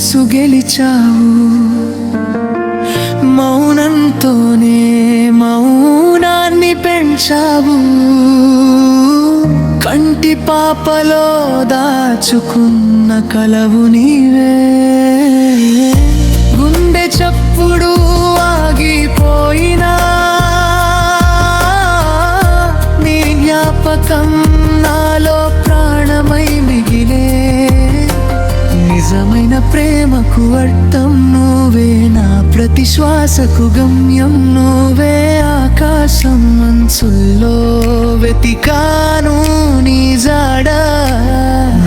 మనసు గెలిచావు. మౌనంతోనే మౌనాన్ని పెంచావు. కంటి పాపలో దాచుకున్న కలవు నీవే. గుండె చప్పుడు ఆగిపోయినా నీ జ్ఞాపకం నాలో ప్రాణమై మిగిలే. నిజమైన ప్రేమకు అర్థం నువ్వే, నా ప్రతి శ్వాసకు గమ్యం నువ్వే. ఆకాశం మనసుల్లో వెతికాను నీ జాడ.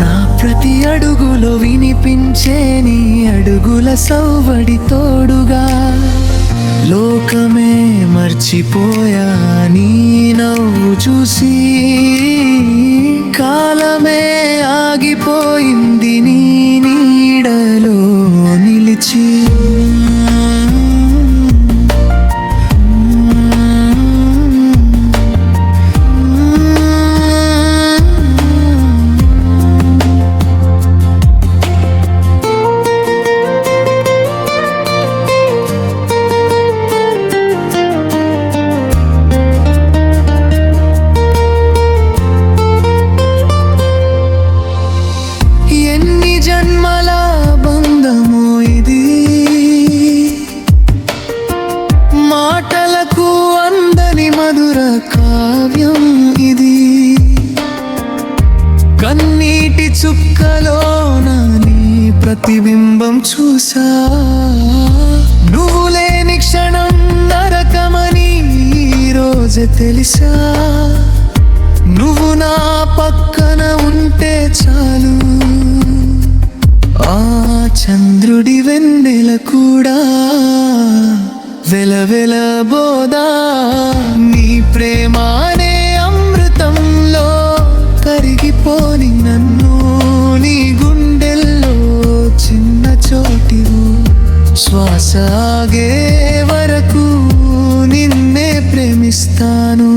నా ప్రతి అడుగులో వినిపించే నీ అడుగుల సవ్వడి తోడుగా. లోకమే మర్చిపోయా నీ నవ్వు చూసి. కాలమే ఆగిపోయింది నీ నీడలో నిలిచి. జన్మల బంధము ఇది, మాటలకు అందని మధుర కావ్యం ఇది. కన్నీటి చుక్కలోన నీ ప్రతిబింబం చూసా. నువ్వు లేని క్షణం నరకమని ఈరోజు తెలిసా. నువ్వు నా పక్కన ఉంటే చాలు, ఆ చంద్రుడి వెన్నెల కూడా వెలవెలబోదా. నీ ప్రేమానే అమృతంలో కరిగిపోని నన్ను. నీ గుండెల్లో చిన్న చోటివు. శ్వాస ఆగే వరకు నిన్నే ప్రేమిస్తాను.